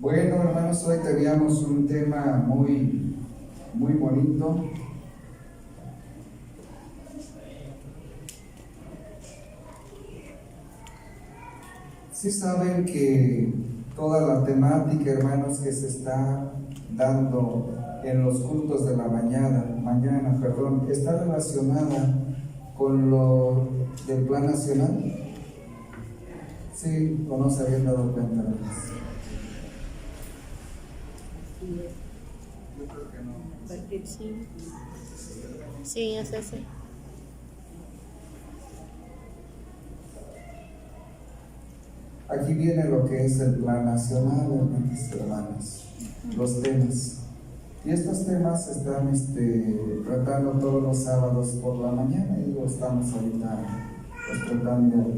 Bueno, hermanos, hoy teníamos un tema muy bonito. Sí saben que toda la temática, hermanos, que se está dando en los cultos de la mañana, está relacionada con lo del Plan Nacional. Sí, o no se habían dado cuenta, hermanos. Yo creo que no. Sí, es ese. Aquí viene lo que es el Plan Nacional, hermanos y hermanas, los temas. Y estos temas se están tratando todos los sábados por la mañana y lo estamos ahorita tratando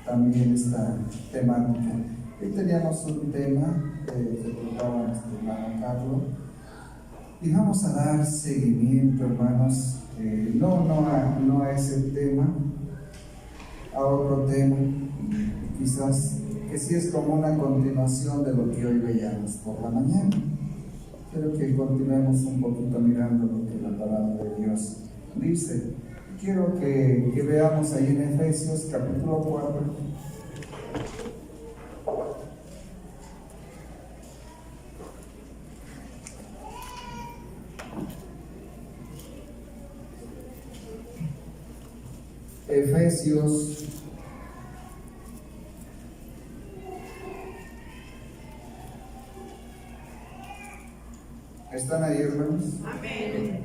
también esta temática. Hoy teníamos un tema que trataba nuestro hermano Carlos y vamos a dar seguimiento, hermanos, no a ese tema, a otro tema, quizás que sí es como una continuación de lo que hoy veíamos por la mañana. Quiero que continuemos un poquito mirando lo que la palabra de Dios dice. Quiero que veamos ahí en Efesios capítulo 4. Efesios ¿están ahí, hermanos? Amén.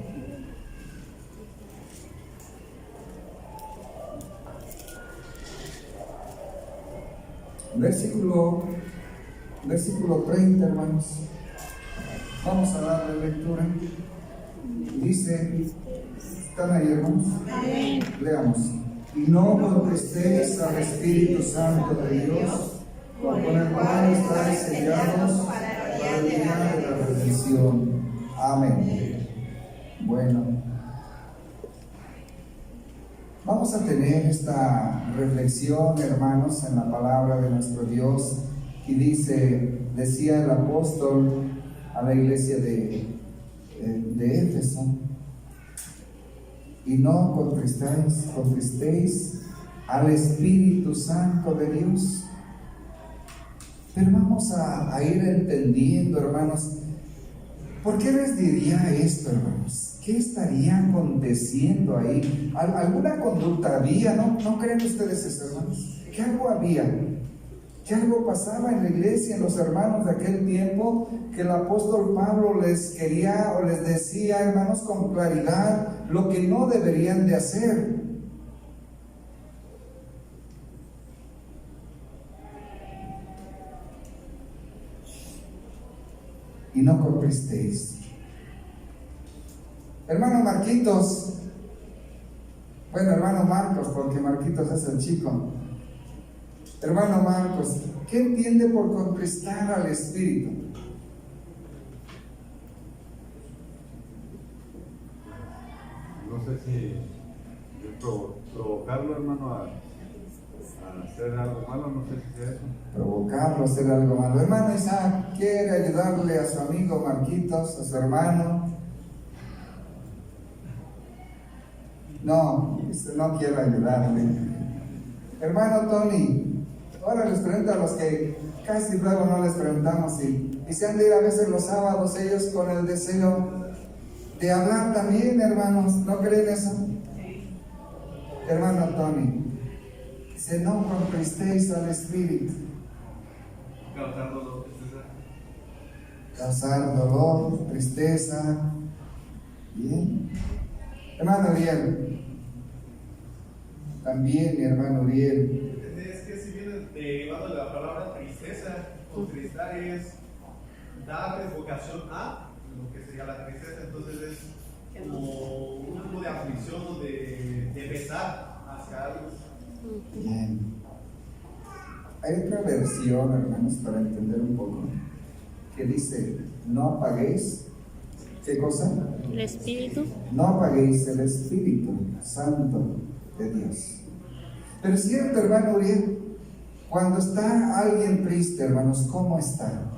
Versículo 30, hermanos. Vamos a darle lectura. Dice, ¿están ahí, hermanos? Amén. Leamos. Y no contristéis al Espíritu Santo de Dios, con el cual estáis sellados para el día de la redención. Amén. Bueno, vamos a tener esta reflexión, hermanos, en la palabra de nuestro Dios. Y decía el apóstol a la iglesia de Éfeso, y no contristéis al Espíritu Santo de Dios. Pero vamos a ir entendiendo, hermanos, ¿por qué les diría esto, hermanos? ¿Qué estaría aconteciendo ahí? ¿Alguna conducta había? ¿No creen ustedes eso, hermanos? ¿Que algo había? ¿Que algo pasaba en la iglesia, en los hermanos de aquel tiempo, que el apóstol Pablo les quería o les decía, hermanos, con claridad lo que no deberían de hacer? Y no contristéis. Hermano Marquitos, bueno, hermano Marcos, porque Marquitos es el chico. Hermano Marcos, ¿qué entiende por contristar al Espíritu? No sé si provocarlo, hermano, a hacer algo malo, no sé si sea eso. Provocarlo a hacer algo malo. Hermano Isaac quiere ayudarle a su amigo Marquitos, a su hermano. No quiero ayudarle. Hermano Tony, ahora les pregunto a los que casi luego no les preguntamos y se han de ir a veces los sábados ellos con el deseo de hablar también, hermanos. ¿No creen eso? Hermano Tony, dice, no contristéis al Espíritu. Causar dolor, tristeza. Causar dolor, tristeza. Bien. Hermano Uriel. También mi hermano Uriel. Es que si viene derivado de la palabra tristeza, contristar es dar vocación a lo que sería la tristeza, entonces es como un tipo de aflicción o de pesar hacia algo. Bien. Hay otra versión, hermanos, para entender un poco, que dice, no apaguéis, ¿qué cosa? El Espíritu. No apaguéis el Espíritu Santo de Dios. Pero es cierto, hermano Uriel, cuando está alguien triste, hermanos, ¿cómo está?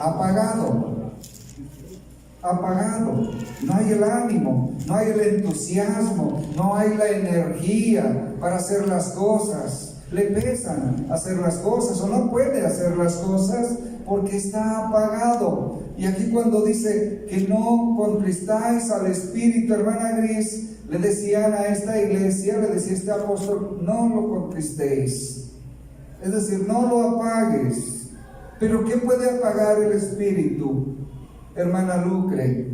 apagado. Apagado. No hay el ánimo, no hay el entusiasmo, no hay la energía para hacer las cosas. Le pesan hacer las cosas o no puede hacer las cosas porque está apagado. Y aquí cuando dice que no contristáis al Espíritu, hermana Gris, le decían a esta iglesia, le decía este apóstol, no lo contristéis. Es decir, no lo apagues. Pero ¿qué puede apagar el Espíritu, hermana Lucre?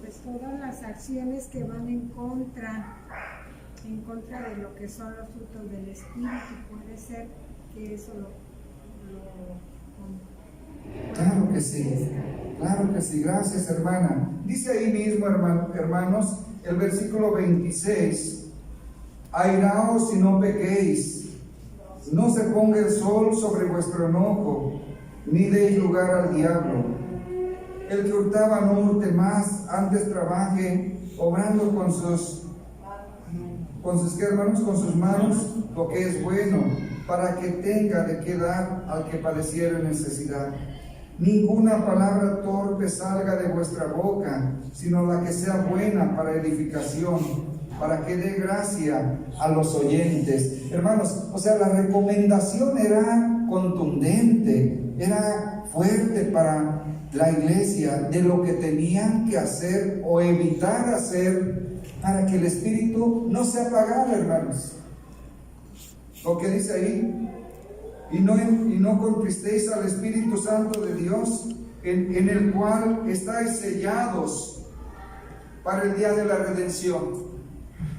Pues todas las acciones que van en contra de lo que son los frutos del Espíritu. Puede ser que eso Claro que sí, gracias hermana. Dice ahí mismo, hermanos, el versículo 26, airaos y no pequéis, no se ponga el sol sobre vuestro enojo, ni deis lugar al diablo. El que hurtaba no hurte más, antes trabaje, obrando con sus manos lo que es bueno, para que tenga de qué dar al que padeciere necesidad. Ninguna palabra torpe salga de vuestra boca, sino la que sea buena para edificación, para que dé gracia a los oyentes. Hermanos, o sea, la recomendación era contundente, era fuerte para la iglesia de lo que tenían que hacer o evitar hacer para que el Espíritu no se apagara, hermanos. Lo que dice ahí, y no contristéis al Espíritu Santo de Dios, en el cual estáis sellados para el día de la redención.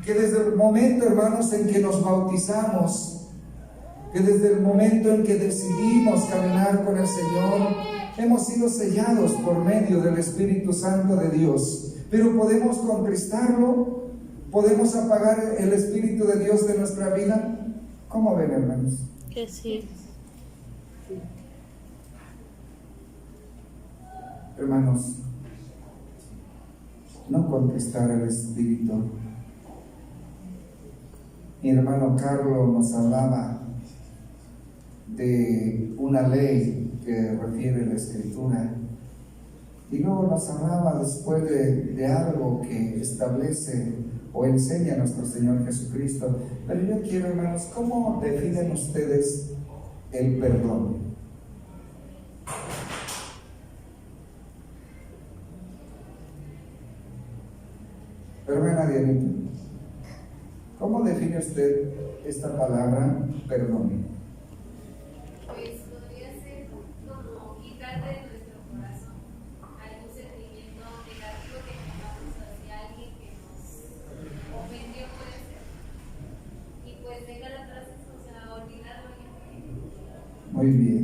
Que desde el momento, hermanos, en que nos bautizamos, que desde el momento en que decidimos caminar con el Señor, hemos sido sellados por medio del Espíritu Santo de Dios. Pero podemos contristarlo, podemos apagar el Espíritu de Dios de nuestra vida. ¿Cómo ven, hermanos? Que sí. Hermanos, no contristar al Espíritu. Mi hermano Carlos nos hablaba de una ley que refiere la Escritura, y luego nos hablaba después de algo que establece o enseña nuestro Señor Jesucristo. Pero yo quiero, hermanos, ¿cómo definen ustedes el perdón? Hermana Dianita, ¿cómo define usted esta palabra perdón? Pues podría ser como quitar de nuestro corazón algún sentimiento negativo que tengamos hacia alguien que nos ofendió, puede ser, y pues dejar atrás eso, o sea, olvidarlo ya. Muy bien.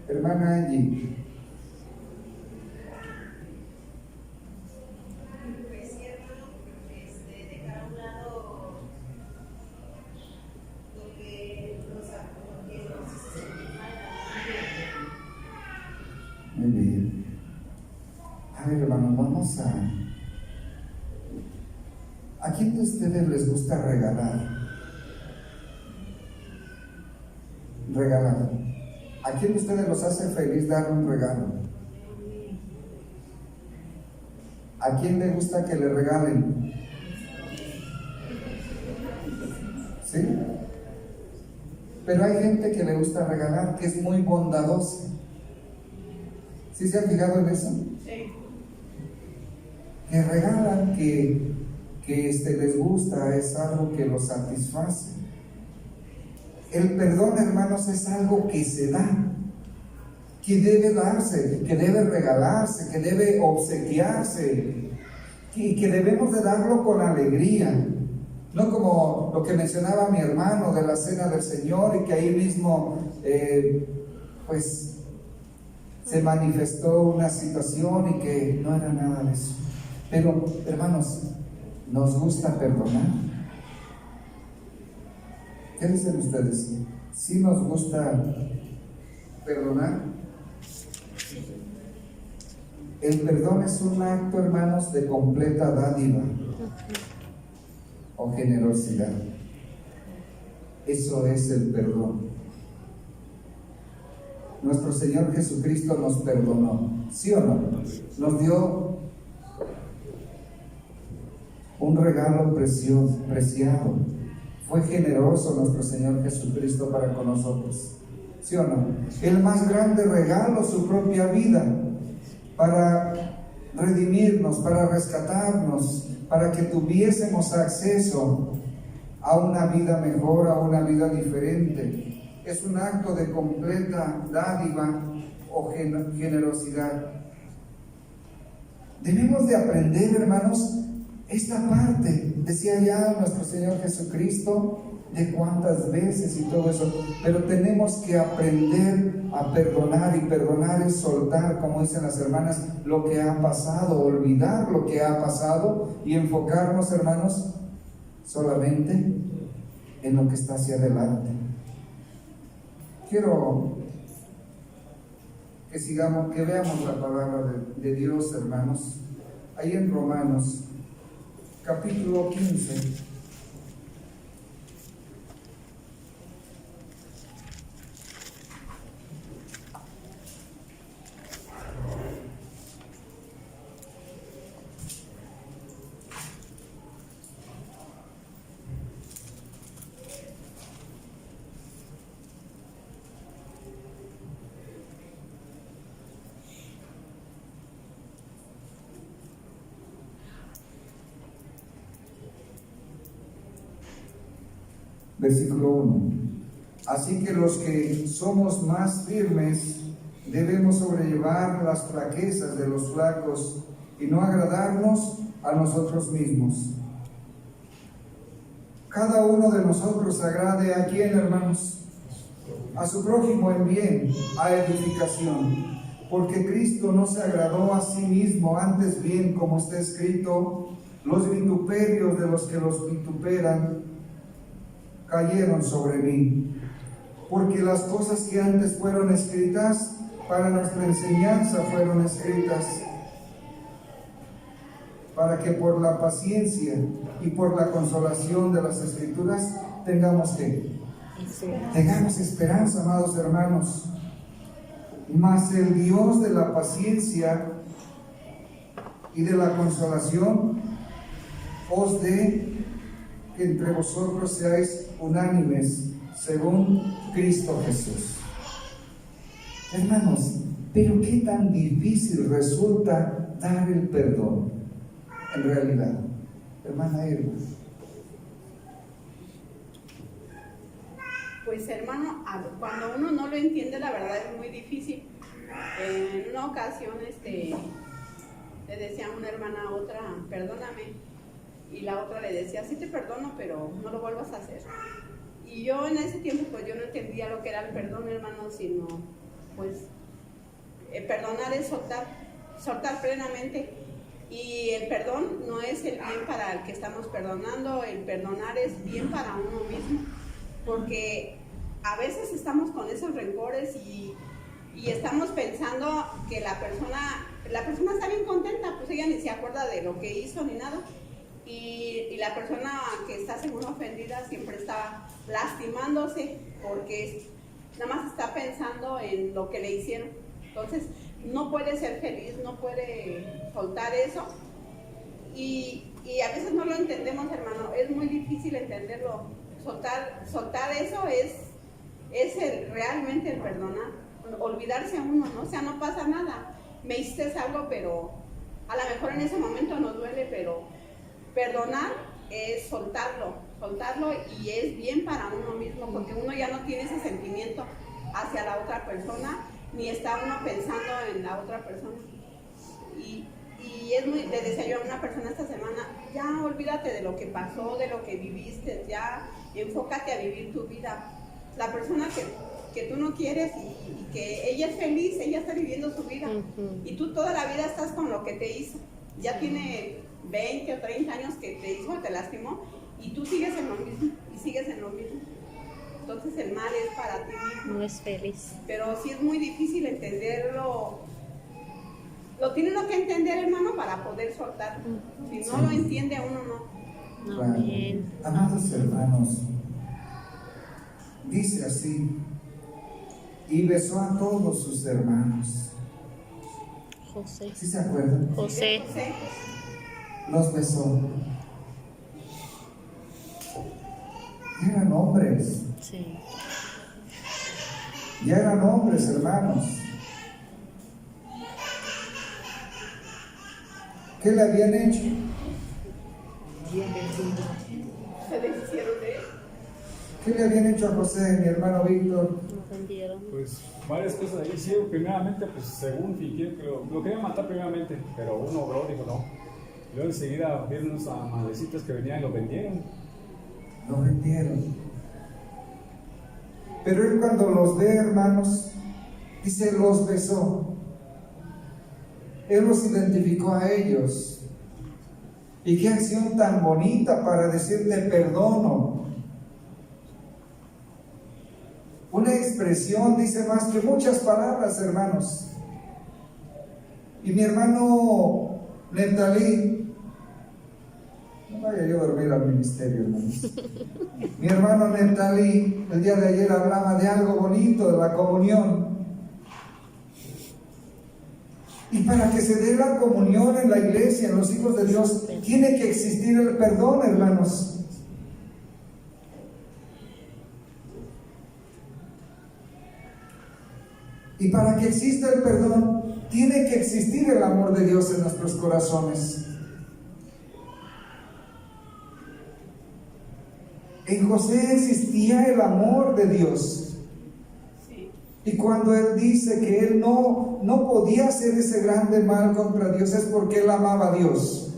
Hermana Angie. Dejar a un lado lo que nos hizo sentir mal. Muy bien. A ver, hermanos, vamos ¿a quién de ustedes les gusta regalar? Regalar. ¿A quién de ustedes los hace feliz dar un regalo? ¿A quién le gusta que le regalen? ¿Sí? Pero hay gente que le gusta regalar, que es muy bondadosa. ¿Sí se han fijado en eso? Sí. Que regalan, que les gusta, es algo que los satisface. El perdón, hermanos, es algo que se da, que debe darse, que debe regalarse, que debe obsequiarse, y que debemos de darlo con alegría. No como lo que mencionaba mi hermano de la cena del Señor, y que ahí mismo pues se manifestó una situación y que no era nada de eso. Pero, hermanos, nos gusta perdonar. ¿Qué dicen ustedes? ¿Sí nos gusta perdonar? El perdón es un acto, hermanos, de completa dádiva o generosidad. Eso es el perdón. nuestro Señor Jesucristo nos perdonó, ¿sí o no? Nos dio un regalo preciado. Fue generoso nuestro Señor Jesucristo para con nosotros, ¿sí o no? El más grande regalo, su propia vida, para redimirnos, para rescatarnos, para que tuviésemos acceso a una vida mejor, a una vida diferente. Es un acto de completa dádiva o generosidad. Debemos de aprender, hermanos, esta parte. Decía ya nuestro Señor Jesucristo de cuántas veces y todo eso, pero tenemos que aprender a perdonar, y perdonar es soltar, como dicen las hermanas, lo que ha pasado, olvidar lo que ha pasado y enfocarnos, hermanos, solamente en lo que está hacia adelante. Quiero que veamos la palabra de Dios, hermanos, ahí en Romanos capítulo 15. Versículo 1. Así que los que somos más firmes debemos sobrellevar las flaquezas de los flacos y no agradarnos a nosotros mismos. Cada uno de nosotros agrade ¿a quién, hermanos? A su prójimo en bien, a edificación. Porque Cristo no se agradó a sí mismo, antes bien, como está escrito, los vituperios de los que los vituperan cayeron sobre mí, porque las cosas que antes fueron escritas para nuestra enseñanza fueron escritas, para que por la paciencia y por la consolación de las Escrituras tengamos esperanza, amados hermanos. Mas el Dios de la paciencia y de la consolación os dé que entre vosotros seáis unánimes según Cristo Jesús. Hermanos, pero qué tan difícil resulta dar el perdón en realidad, hermana Irma. Pues hermano, cuando uno no lo entiende, la verdad es muy difícil. En una ocasión le decía a una hermana a otra, perdóname, y la otra le decía, sí te perdono, pero no lo vuelvas a hacer. Y yo en ese tiempo pues yo no entendía lo que era el perdón, hermano, sino pues perdonar es soltar plenamente. Y el perdón no es el bien para el que estamos perdonando, el perdonar es bien para uno mismo, porque a veces estamos con esos rencores y estamos pensando que la persona está bien contenta, pues ella ni se acuerda de lo que hizo ni nada. Y la persona que está según ofendida siempre está lastimándose porque nada más está pensando en lo que le hicieron. Entonces no puede ser feliz, no puede soltar eso. Y a veces no lo entendemos, hermano. Es muy difícil entenderlo. Soltar eso es realmente el perdonar. Olvidarse a uno, ¿no? O sea, no pasa nada. Me hiciste algo, pero a lo mejor en ese momento nos duele, pero perdonar es soltarlo y es bien para uno mismo, porque uno ya no tiene ese sentimiento hacia la otra persona, ni está uno pensando en la otra persona. Y le decía yo a una persona esta semana, ya olvídate de lo que pasó, de lo que viviste, ya enfócate a vivir tu vida. La persona que tú no quieres y que ella es feliz, ella está viviendo su vida, y tú toda la vida estás con lo que te hizo. Ya tiene 20 o 30 años que te hizo, te lastimó, y tú sigues en lo mismo, y sigues en lo mismo. Entonces el mal es para ti mismo. No es feliz. Pero sí es muy difícil entenderlo. Lo tiene uno que entender, hermano, para poder soltar. Si no lo entiende uno, no. Amén. Amados hermanos, dice así: y besó a todos sus hermanos. José. ¿Sí se acuerdan? José. Los besó. Eran hombres. Sí. Ya eran hombres, hermanos. ¿Qué le habían hecho? Se deshicieron de él. ¿Qué le habían hecho a José, mi hermano Víctor? Nos vendieron. Pues varias cosas ahí. Sí, primeramente, pues según fingieron que lo querían matar primeramente, pero uno obró, dijo no. Y luego enseguida vieron unos amadrecitos que venían y lo vendieron. Lo vendieron. Pero él cuando los ve, hermanos, dice, los besó. Él los identificó a ellos. Y qué acción tan bonita para decir te perdono. Una expresión dice más que muchas palabras, hermanos. Y mi hermano Neftalí, no vaya yo a dormir al ministerio, hermanos. Mi hermano Neftalí el día de ayer hablaba de algo bonito, de la comunión. Y para que se dé la comunión en la iglesia, en los hijos de Dios, tiene que existir el perdón, hermanos. Y para que exista el perdón, tiene que existir el amor de Dios en nuestros corazones. En José existía el amor de Dios. Y cuando él dice que él no podía hacer ese grande mal contra Dios, es porque él amaba a Dios.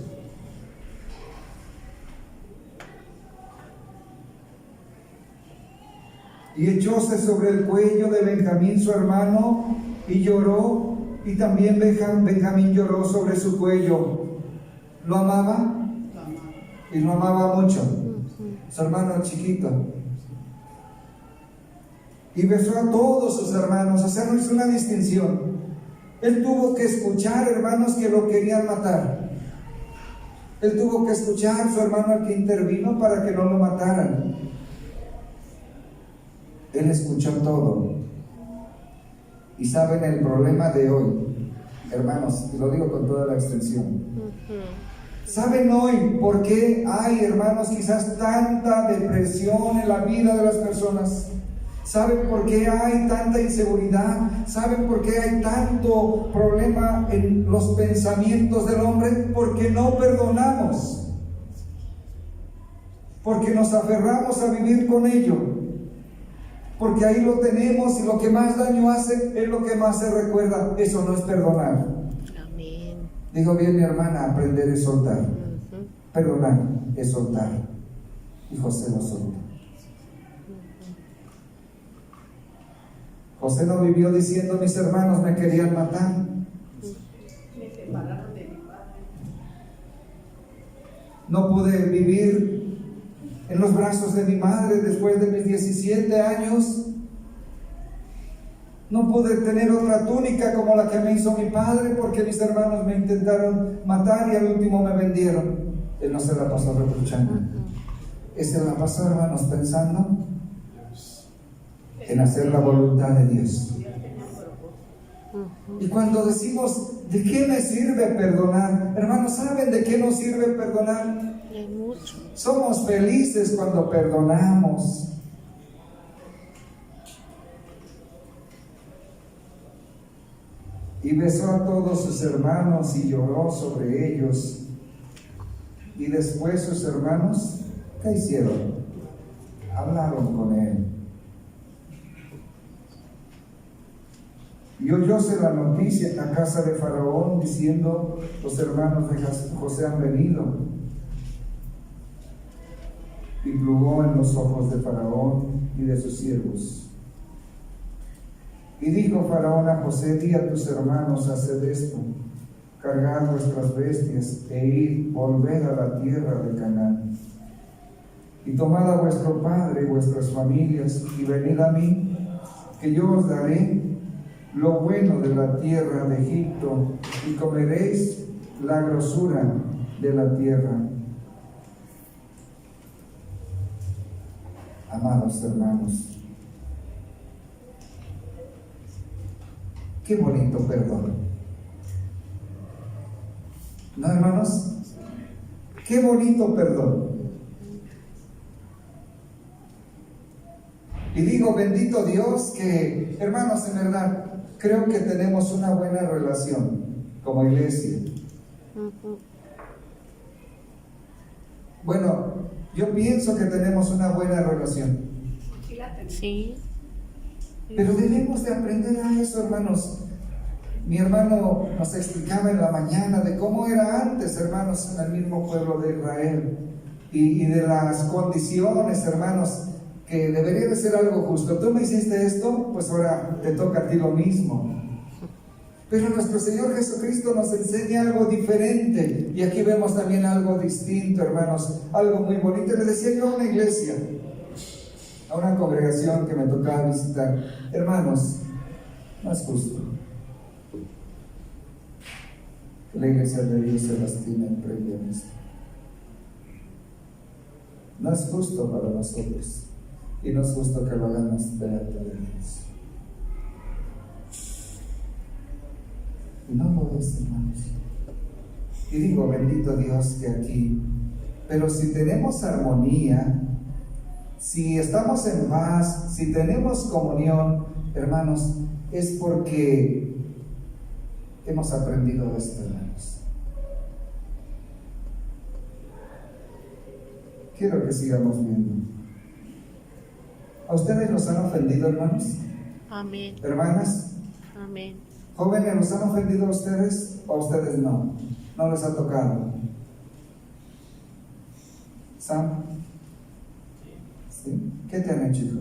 Y echóse sobre el cuello de Benjamín su hermano y lloró, y también Benjamín lloró sobre su cuello. ¿Lo amaba? Y lo amaba mucho. Su hermano chiquito. Y besó a todos sus hermanos. O sea, no hizo una distinción. Él tuvo que escuchar, hermanos, que lo querían matar. Él tuvo que escuchar a su hermano al que intervino para que no lo mataran. Él escuchó todo. Y saben el problema de hoy, hermanos, y lo digo con toda la extensión. ¿Saben hoy por qué hay, hermanos, quizás tanta depresión en la vida de las personas? ¿Saben por qué hay tanta inseguridad? ¿Saben por qué hay tanto problema en los pensamientos del hombre? Porque no perdonamos. Porque nos aferramos a vivir con ello. Porque ahí lo tenemos y lo que más daño hace es lo que más se recuerda. Eso no es perdonar. Amén. Digo bien, mi hermana, aprender es soltar. Perdonar es soltar. Y José lo soltó. José no vivió diciendo mis hermanos me querían matar. Me separaron de mi padre. No pude vivir en los brazos de mi madre después de mis 17 años. No pude tener otra túnica como la que me hizo mi padre porque mis hermanos me intentaron matar y al último me vendieron. Él no se la pasó reprochando. Él se la pasó, hermanos, pensando en hacer la voluntad de Dios. Y cuando decimos, ¿de qué me sirve perdonar? Hermanos, ¿saben de qué nos sirve perdonar? De mucho. Somos felices cuando perdonamos. Y besó a todos sus hermanos y lloró sobre ellos. Y después sus hermanos, ¿qué hicieron? Hablaron con él. Y oyóse la noticia en la casa de Faraón diciendo, los hermanos de José han venido. Y plugó en los ojos de Faraón y de sus siervos. Y dijo Faraón a José, di a tus hermanos, haced esto, cargad vuestras bestias e id, volved a la tierra de Canaán. Y tomad a vuestro padre y vuestras familias y venid a mí, que yo os daré lo bueno de la tierra de Egipto y comeréis la grosura de la tierra. Amados hermanos, Qué bonito perdón. ¿No, hermanos? Qué bonito perdón. Y digo, bendito Dios, que, hermanos, en verdad, creo que tenemos una buena relación como iglesia. Bueno, yo pienso que tenemos una buena relación. Sí. Pero debemos de aprender a eso, hermanos. Mi hermano nos explicaba en la mañana de cómo era antes, hermanos, en el mismo pueblo de Israel. Y de las condiciones, hermanos, que debería de ser algo justo. Tú me hiciste esto, pues ahora te toca a ti lo mismo. Pero nuestro Señor Jesucristo nos enseña algo diferente. Y aquí vemos también algo distinto, hermanos. Algo muy bonito. Le decía yo a una iglesia, a una congregación que me tocaba visitar: hermanos, no es justo que la iglesia de Dios se lastime entre ellos. No es justo para nosotros. Y no es justo que lo hagamos delante de Dios. Y no lo es, hermanos. Y digo, bendito Dios que aquí, pero si tenemos armonía, si estamos en paz, si tenemos comunión, hermanos, es porque hemos aprendido esto, hermanos. Quiero que sigamos viendo. ¿A ustedes los han ofendido, hermanos? Amén. ¿Hermanas? Amén. ¿Jóvenes, los han ofendido a ustedes o a ustedes no? ¿No les ha tocado? ¿Sam? ¿Sí? ¿Qué te han hecho, hijo?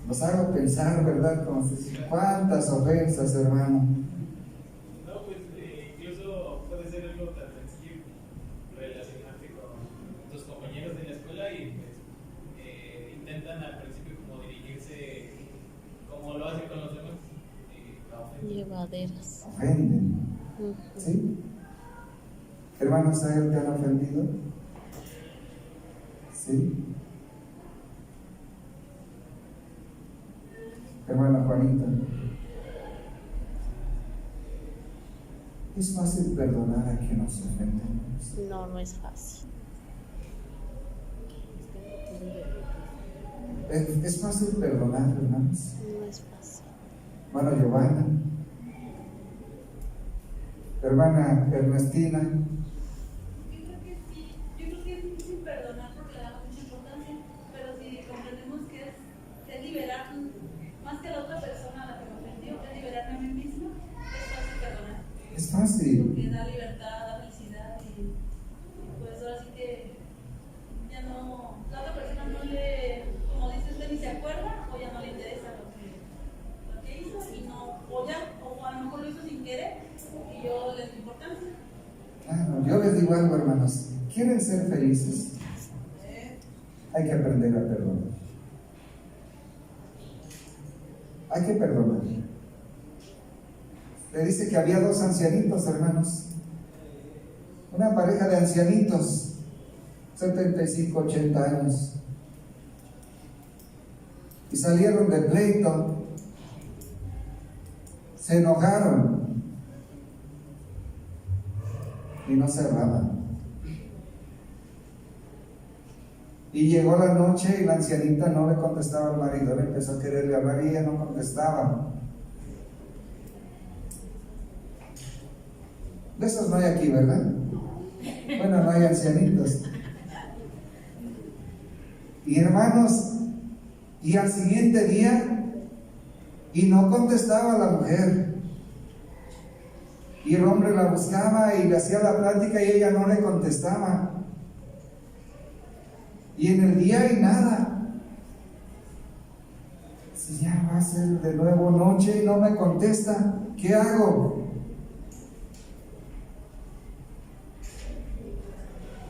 Los hago pensar, ¿verdad? Como si, ¿cuántas ofensas, hermano? No, pues incluso puede ser algo tan sencillo, relacionarte con tus compañeros de la escuela y pues intentan al principio como dirigirse como lo hacen con los demás. Llevaderas. Ofenden. ¿Sí? Hermanos, ¿a él te han ofendido? ¿Sí? Hermana Juanita, ¿es fácil perdonar a quien nos ofende? No, no es fácil. ¿Es fácil perdonar, hermanos? No es fácil. Hermana Giovanna, hermana Ernestina. Yo creo que sí. Yo creo que es difícil perdonar porque le damos mucha importancia, pero si comprendemos que es liberar más que a la otra persona a la que me ofendió, es liberarme a mí misma, es fácil perdonar. Es fácil. Porque da libertad, da felicidad y pues ahora sí que ya no, la otra persona no le, como dice usted, ni se acuerda o ya no le interesa lo que hizo y no, o a lo mejor lo hizo sin querer y yo le doy importancia. Claro, yo les digo algo, hermanos. ¿Quieren ser felices? Hay que aprender a perdonar. Hay que perdonar. Le dice que había dos ancianitos, hermanos. Una pareja de ancianitos, 75, 80 años. Y salieron de pleito. Se enojaron. Y no se hablaban. Y llegó la noche y la ancianita no le contestaba al marido. Él empezó a quererle hablar y ella no contestaba. De esos no hay aquí, ¿verdad? Bueno, no hay ancianitos. Y hermanos, y al siguiente día, y no contestaba la mujer. Y el hombre la buscaba y le hacía la plática y ella no le contestaba. Y en el día y nada. Si ya va a ser de nuevo noche y no me contesta, ¿qué hago?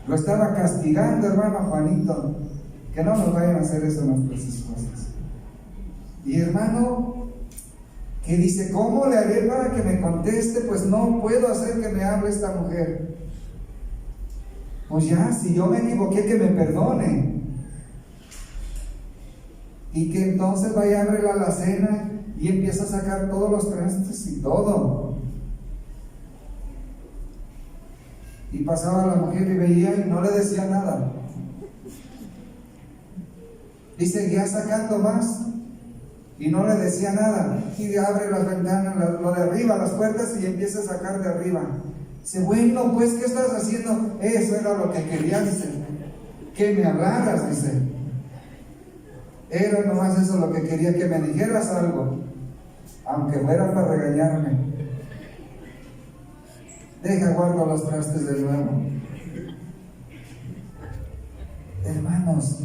Lo estaba castigando, hermano Juanito, que no nos vayan a hacer eso nuestras esposas. Y hermano, que dice, ¿cómo le haré para que me conteste? Pues no puedo hacer que me hable esta mujer. Pues ya, si yo me equivoqué, que me perdone. Y que entonces vaya a abrir la alacena y empieza a sacar todos los trastes y todo. Y pasaba la mujer y veía y no le decía nada. Y seguía sacando más y no le decía nada. Y abre las ventanas, lo de arriba, las puertas, y empieza a sacar de arriba. Dice, bueno, pues, ¿qué estás haciendo? Eso era lo que quería, dice. Que me hablaras, dice. Era nomás eso lo que quería, que me dijeras algo, aunque fuera para regañarme. Deja, guardo los trastes de nuevo. Hermanos,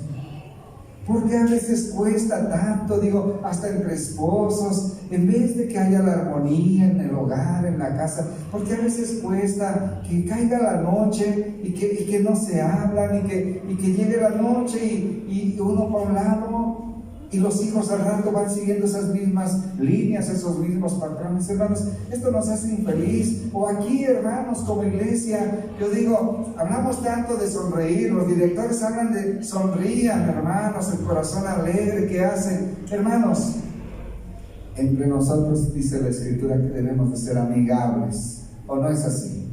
¿por qué a veces cuesta tanto? Digo, hasta entre esposos, en vez de que haya la armonía en el hogar, en la casa, ¿por qué a veces cuesta que caiga la noche y que no se hablan y que llegue la noche y uno por un lado y los hijos al rato van siguiendo esas mismas líneas, esos mismos patrones? Hermanos, esto nos hace infeliz. O aquí, hermanos, como iglesia, yo digo, hablamos tanto de sonreír, los directores hablan de sonrían, hermanos, el corazón alegre que hacen. Hermanos, entre nosotros dice la Escritura que debemos de ser amigables, ¿o no es así?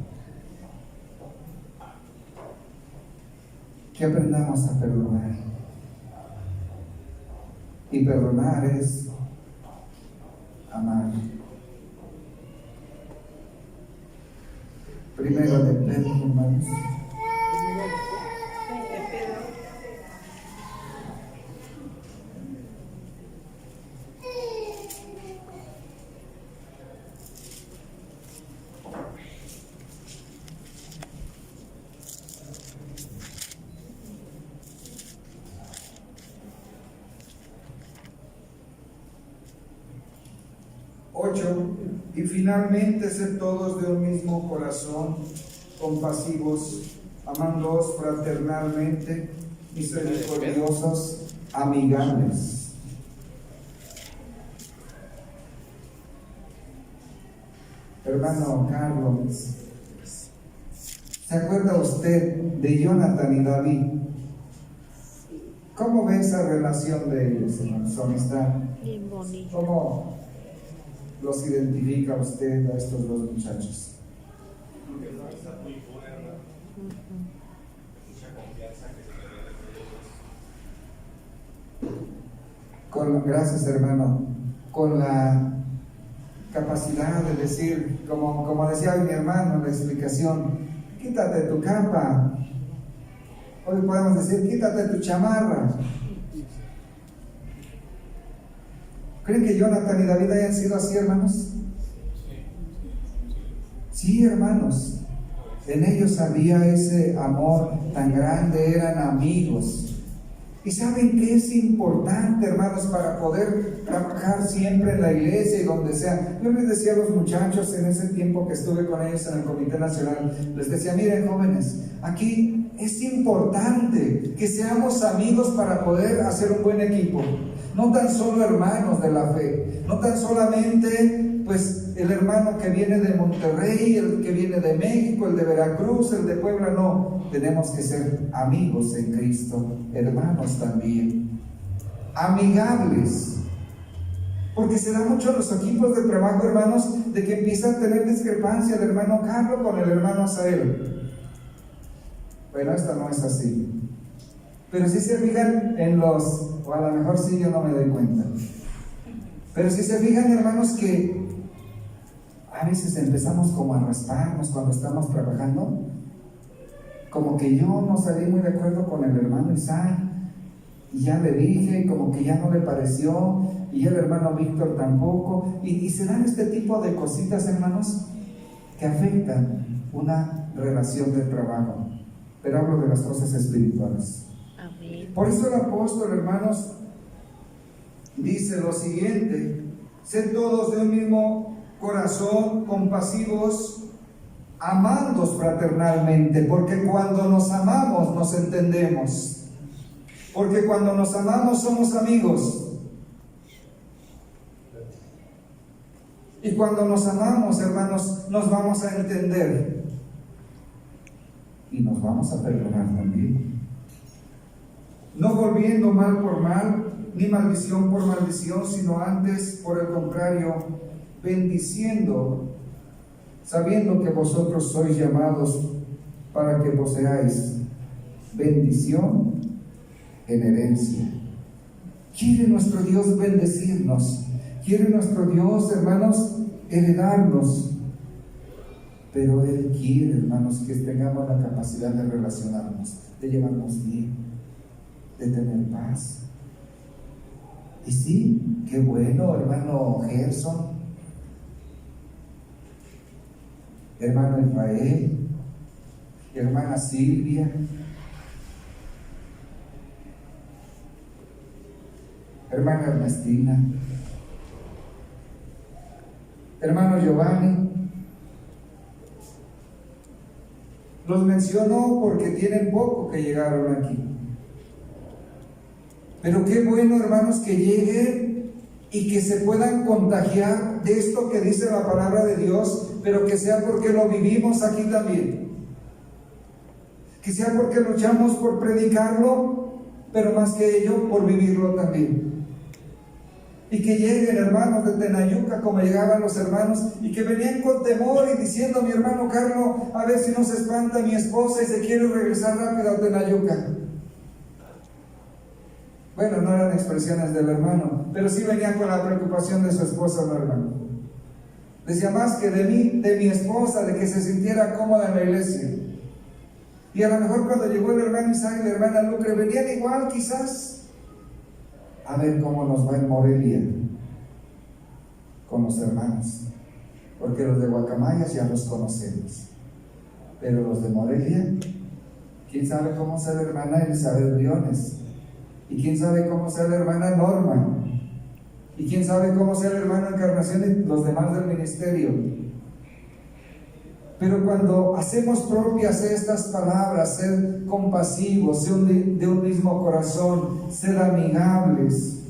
Que aprendamos a perdonar. Y perdonar es amar. Primero de Pedro, hermanos. Y finalmente, ser todos de un mismo corazón, compasivos, amándoos fraternalmente, misericordiosos, amigables. Hermano Carlos, ¿se acuerda usted de Jonathan y David? ¿Cómo ve esa relación de ellos, hermano? Su amistad. Bien bonito. ¿Cómo los identifica usted a estos dos muchachos? Porque es una amistad muy pura, ¿verdad? Mucha confianza que se ve. Gracias, hermano, con la capacidad de decir, como decía mi hermano en la explicación, quítate tu capa. Hoy podemos decir, quítate tu chamarra. ¿Creen que Jonathan y David hayan sido así, hermanos? Sí, hermanos. En ellos había ese amor tan grande, eran amigos. Y saben que es importante, hermanos, para poder trabajar siempre en la iglesia y donde sea. Yo les decía a los muchachos en ese tiempo que estuve con ellos en el Comité Nacional, les decía, miren, jóvenes, aquí es importante que seamos amigos para poder hacer un buen equipo. No tan solo hermanos de la fe, no tan solamente pues el hermano que viene de Monterrey, el que viene de México, el de Veracruz, el de Puebla, no. Tenemos que ser amigos en Cristo, hermanos también, amigables. Porque se da mucho en los equipos de trabajo, hermanos, de que empiezan a tener discrepancia el hermano Carlos con el hermano Asael. Pero esto no es así. Pero si se fijan en o a lo mejor sí, yo no me doy cuenta. Pero si se fijan, hermanos, que a veces empezamos como a rasparnos cuando estamos trabajando, como que yo no salí muy de acuerdo con el hermano Isaac, y ya le dije, como que ya no le pareció, y el hermano Víctor tampoco, y se dan este tipo de cositas, hermanos, que afectan una relación de trabajo. Pero hablo de las cosas espirituales. Amén. Por eso el apóstol, hermanos, dice lo siguiente: sed todos de un mismo corazón, compasivos, amándoos fraternalmente, porque cuando nos amamos nos entendemos, porque cuando nos amamos somos amigos, y cuando nos amamos, hermanos, nos vamos a entender y nos vamos a perdonar también, no volviendo mal por mal, ni maldición por maldición, sino antes, por el contrario, bendiciendo, sabiendo que vosotros sois llamados para que poseáis bendición en herencia. Quiere nuestro Dios bendecirnos, quiere nuestro Dios, hermanos, heredarnos, pero Él quiere, hermanos, que tengamos la capacidad de relacionarnos, de llevarnos bien, de tener paz. Y sí, qué bueno, hermano Gerson, hermano Israel, hermana Silvia, hermana Ernestina, hermano Giovanni. Los menciono porque tienen poco que llegaron aquí. Pero qué bueno, hermanos, que lleguen y que se puedan contagiar de esto que dice la palabra de Dios, pero que sea porque lo vivimos aquí también. Que sea porque luchamos por predicarlo, pero más que ello, por vivirlo también. Y que lleguen hermanos de Tenayuca como llegaban los hermanos y que venían con temor y diciendo: mi hermano Carlos, a ver si no se espanta mi esposa y se quiere regresar rápido a Tenayuca. Bueno, no eran expresiones del hermano, pero sí venían con la preocupación de su esposa, no, hermano. Decía: más que de mí, de mi esposa, de que se sintiera cómoda en la iglesia. Y a lo mejor cuando llegó el hermano Isaac y la hermana Lucre, venían igual quizás a ver cómo nos va en Morelia con los hermanos, porque los de Guacamayas ya los conocemos, pero los de Morelia, quién sabe cómo sea la hermana Elizabeth Briones, y quién sabe cómo sea la hermana Norma, y quién sabe cómo sea la hermana Encarnación y los demás del ministerio. Pero cuando hacemos propias estas palabras, ser compasivos, ser de un mismo corazón, ser amigables,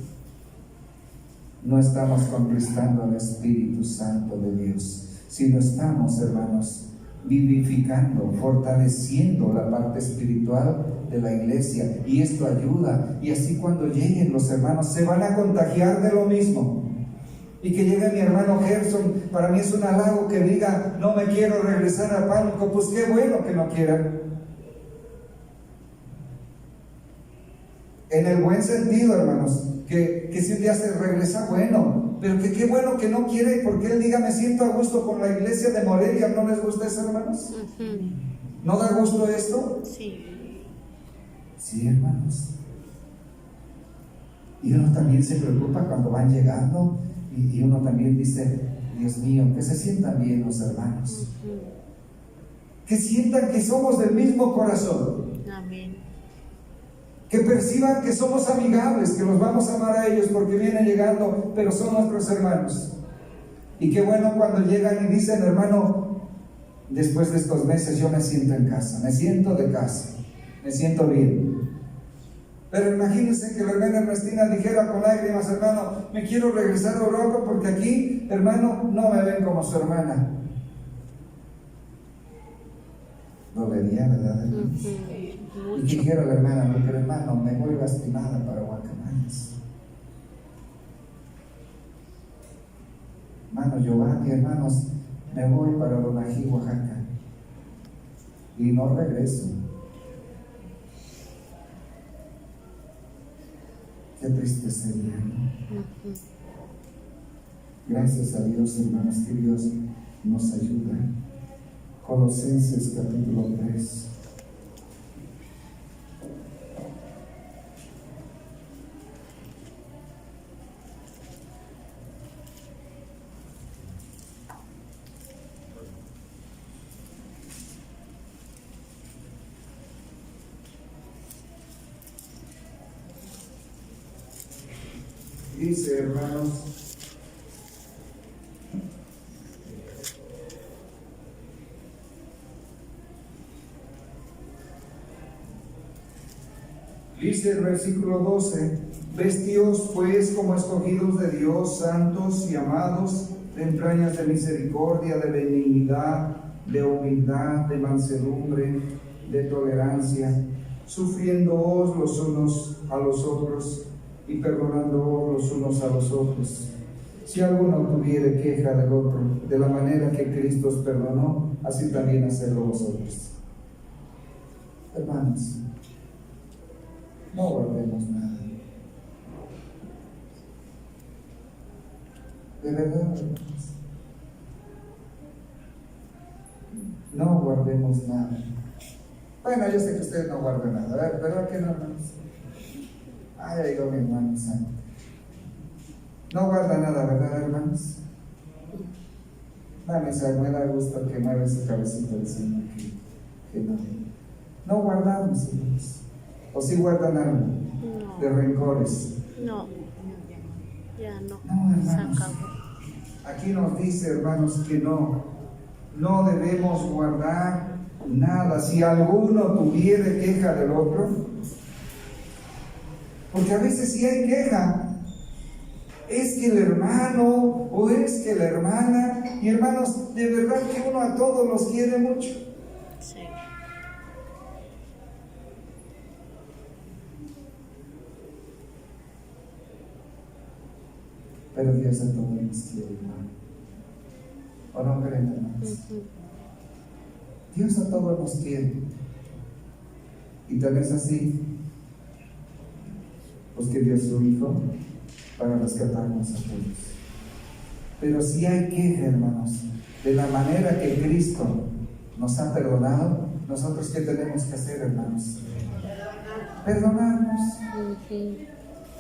no estamos conquistando al Espíritu Santo de Dios, sino estamos, hermanos, vivificando, fortaleciendo la parte espiritual de la iglesia, y esto ayuda. Y así cuando lleguen los hermanos se van a contagiar de lo mismo. Y que llegue mi hermano Gerson, para mí es un halago que diga: no me quiero regresar a Pánuco. Pues qué bueno que no quiera, en el buen sentido, hermanos, que si un día se regresa, bueno, pero que qué bueno que no quiere, porque él diga: me siento a gusto con la iglesia de Morelia. ¿No les gusta eso, hermanos? ¿No da gusto esto? Sí, hermanos. Y uno también se preocupa cuando van llegando, y uno también dice: Dios mío, que se sientan bien los hermanos, que sientan que somos del mismo corazón. Amén. Que perciban que somos amigables, que los vamos a amar a ellos porque vienen llegando, pero son nuestros hermanos. Y qué bueno cuando llegan y dicen: hermano, después de estos meses yo me siento en casa, me siento de casa, me siento bien. Pero imagínense que la hermana Ernestina dijera con lágrimas: hermano, me quiero regresar a Europa porque aquí, hermano, no me ven como su hermana. Dolería, ¿verdad, hermanos? Y que dijera la hermana: no, pero hermano, me voy lastimada para Guacamayas. Hermano Giovanni, hermanos, me voy para Donají, Oaxaca, y no regreso. Qué triste sería, ¿no? Gracias a Dios, hermanos, que Dios nos ayuda. Colosenses capítulo 3. Dice, hermanos, dice el versículo 12: vestíos pues como escogidos de Dios, santos y amados, de entrañas de misericordia, de benignidad, de humildad, de mansedumbre, de tolerancia, sufriéndoos los unos a los otros, y perdonando los unos a los otros. Si alguno tuviere queja del otro, de la manera que Cristo os perdonó, así también hacedlo vosotros. Hermanos, no guardemos nada. De verdad, hermanos, no guardemos nada. Bueno, yo sé que ustedes no guardan nada, a ver, ¿verdad que no, hermanos? Ay, digo mi hermano santo. No guarda nada, ¿verdad, hermanos? Me da gusto que mueva esa cabecita diciendo que no. No guardamos, hermanos. ¿O sí guardan algo? No. De rencores. No. Ya no. No, hermanos. Se acabó. Aquí nos dice, hermanos, que no debemos guardar nada. Si alguno tuviere queja del otro, porque a veces sí hay queja. Es que el hermano o es que la hermana, y hermanos, de verdad que uno a todos los quiere mucho. Sí. Pero Dios a todos nos quiere, hermano. ¿O no creen, hermanos? Dios a todos nos quiere. Y tal vez así, pues que dio su Hijo para rescatarnos a todos. Pero si hay queja, hermanos, de la manera que Cristo nos ha perdonado, nosotros ¿qué tenemos que hacer, hermanos? Perdonarnos.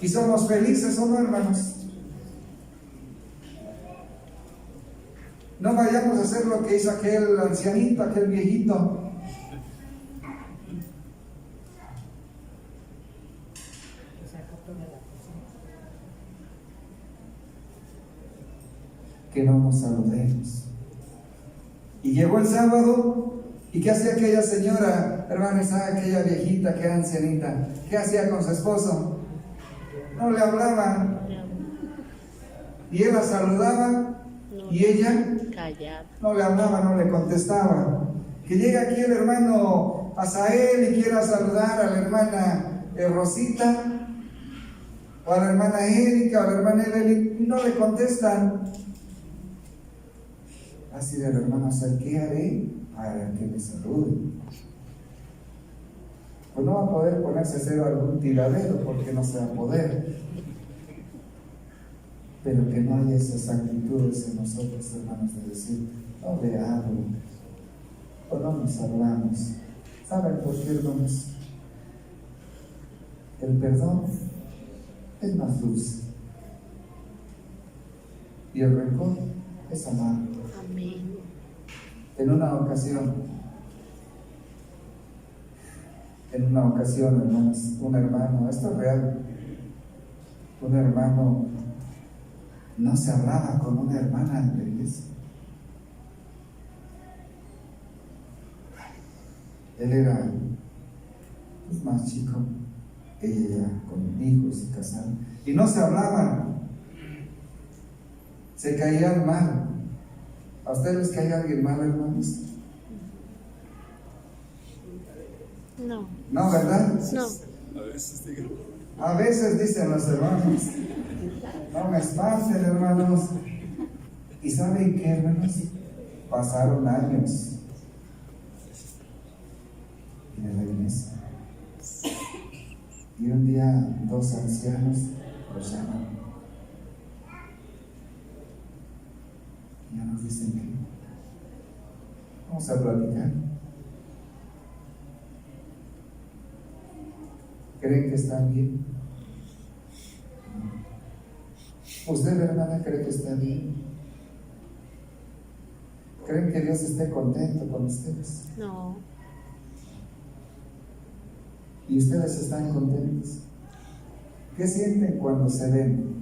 Y somos felices, ¿o no, hermanos? No vayamos a hacer lo que hizo aquel ancianito, aquel viejito. Que no nos saludemos. Y llegó el sábado, ¿y qué hacía aquella señora, hermanos, aquella viejita, aquella ancianita? ¿Qué hacía con su esposo? No le hablaba. Y él la saludaba, y ella callada. No le hablaba, no le contestaba. Que llega aquí el hermano Asael y quiera saludar a la hermana Rosita, o a la hermana Erika, o a la hermana Evelyn, y no le contestan. Así del hermano Asael, ¿qué haré para que me saluden? Pues no va a poder ponerse a hacer algún tiradero, porque no se va a poder. Pero que no haya esas actitudes en nosotros, hermanos, de decir, no le hablo, o no nos hablamos. ¿Saben por qué, hermanos? El perdón es más dulce y el rencor es amargo. Amén. En una ocasión, hermanos, un hermano, esto es real, un hermano no se hablaba con una hermana en la iglesia. Él era pues, más chico, ella ya con hijos y casada, y no se hablaban, se caían mal. ¿A ustedes les cae alguien mal, hermanos? No. No, ¿verdad? No. A veces dicen los hermanos, no me espanten, hermanos. ¿Y saben qué, hermanos? Pasaron años en la iglesia. Y un día dos ancianos los llaman. Y ya nos dicen que vamos a platicar. ¿Creen que están bien? ¿Usted, hermana, cree que está bien? ¿Creen que Dios esté contento con ustedes? No. ¿Y ustedes están contentos? ¿Qué sienten cuando se ven?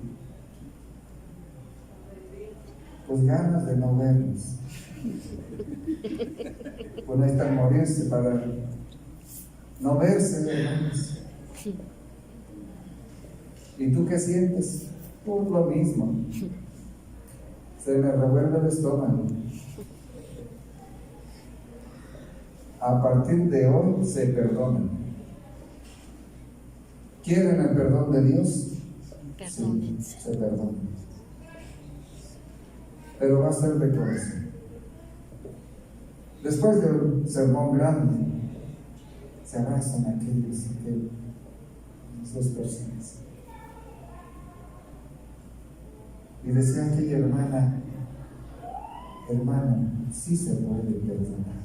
Pues ganas de no verlos. Pues necesitan morirse para no verse, hermanos. ¿Y tú qué sientes? Pues lo mismo. Se me revuelve el estómago. A partir de hoy se perdonan. ¿Quieren el perdón de Dios? Perdónense. se perdonen. Pero va a ser de corazón. Después de un sermón grande, se abrazan aquellos y aquellas dos personas. Y decía aquella hermana, hermano, sí se puede perdonar.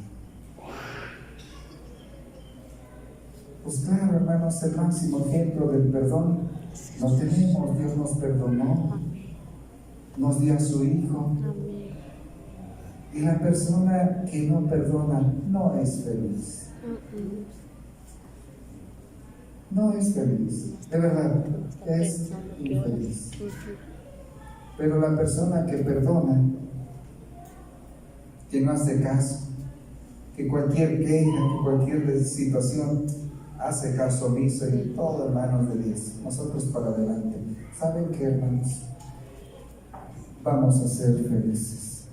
Pues claro, hermanos, el máximo ejemplo del perdón lo tenemos. Dios nos perdonó, nos dio a su Hijo. Amén. Y la persona que no perdona no es feliz. No es feliz, de verdad, es infeliz. Pero la persona que perdona, que no hace caso, que cualquier queja, que cualquier situación hace caso omiso y todo en manos de Dios, nosotros para adelante. ¿Saben qué, hermanos? Vamos a ser felices.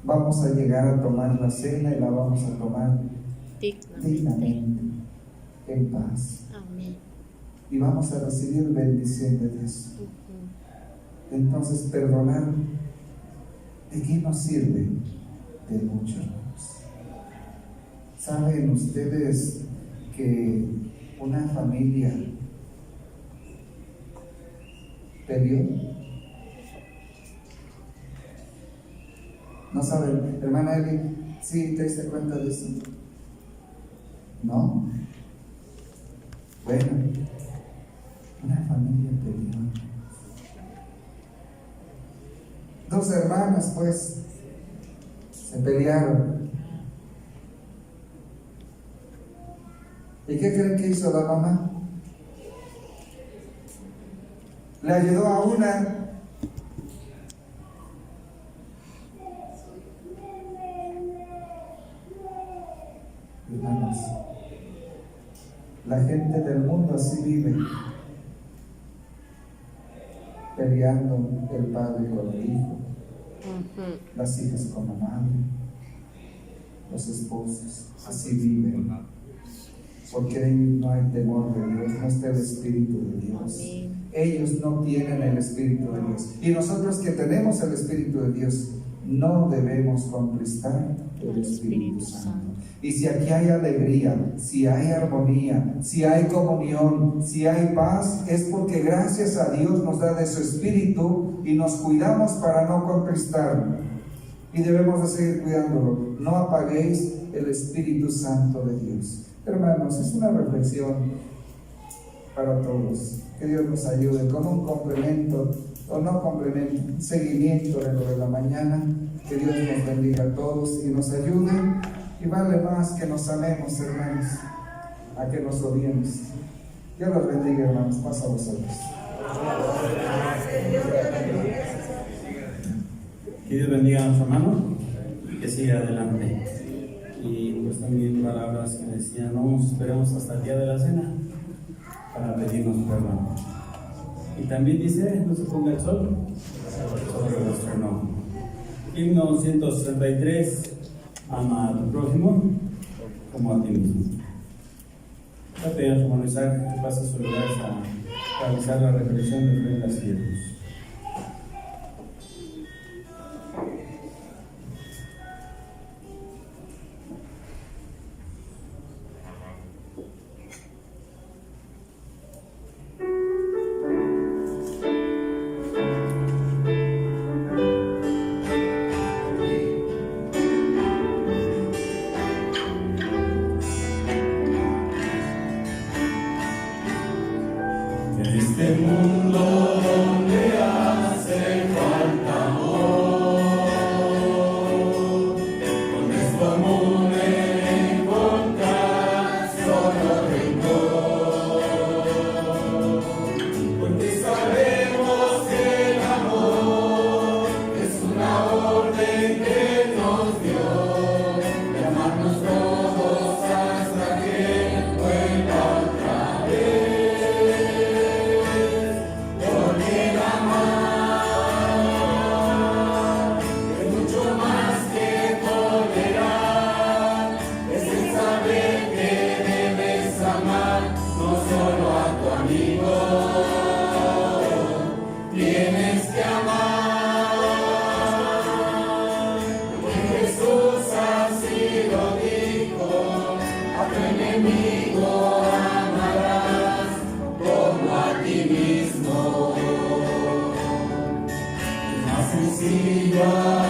Vamos a llegar a tomar la cena y la vamos a tomar dignamente, en paz. Amén. Y vamos a recibir bendición de Dios. Entonces, perdonar, ¿de qué nos sirve? De mucho, hermanos. ¿Saben ustedes que una familia peleó? ¿No saben, hermana Eli? ¿Sí te diste cuenta de eso? ¿No? Bueno, una familia peleó. Dos hermanas, pues, se pelearon. ¿Y qué creen que hizo la mamá? Le ayudó a una. Hermanos, la gente del mundo así vive, peleando el padre con el hijo, las hijas con la madre, los esposos, así viven, porque no hay temor de Dios, no está el Espíritu de Dios. Ellos no tienen el Espíritu de Dios, y nosotros que tenemos el Espíritu de Dios no debemos contristar el Espíritu Santo. Y si aquí hay alegría, si hay armonía, si hay comunión, si hay paz, es porque gracias a Dios nos da de su Espíritu y nos cuidamos para no contristarlo. Y debemos de seguir cuidándolo. No apaguéis el Espíritu Santo de Dios. Hermanos, es una reflexión para todos. Que Dios nos ayude con un complemento, o no complemento, un seguimiento de lo de la mañana. Que Dios nos bendiga a todos y nos ayude. Y vale más que nos amemos, hermanos, a que nos odiemos. Dios los bendiga, hermanos. Paz a vosotros. Que Dios bendiga a nuestro hermano y que siga adelante. Y pues también palabras que decían, no esperemos hasta el día de la cena para pedirnos perdón. Y también dice, no se ponga el sol sobre nuestro nombre. Himno 163. Ama a tu prójimo como a ti mismo. Voy a pedir a su hermano Isaac que pase a su lugar a realizar la reflexión de ofrendas y diezmos. Este mundo donde Gracias.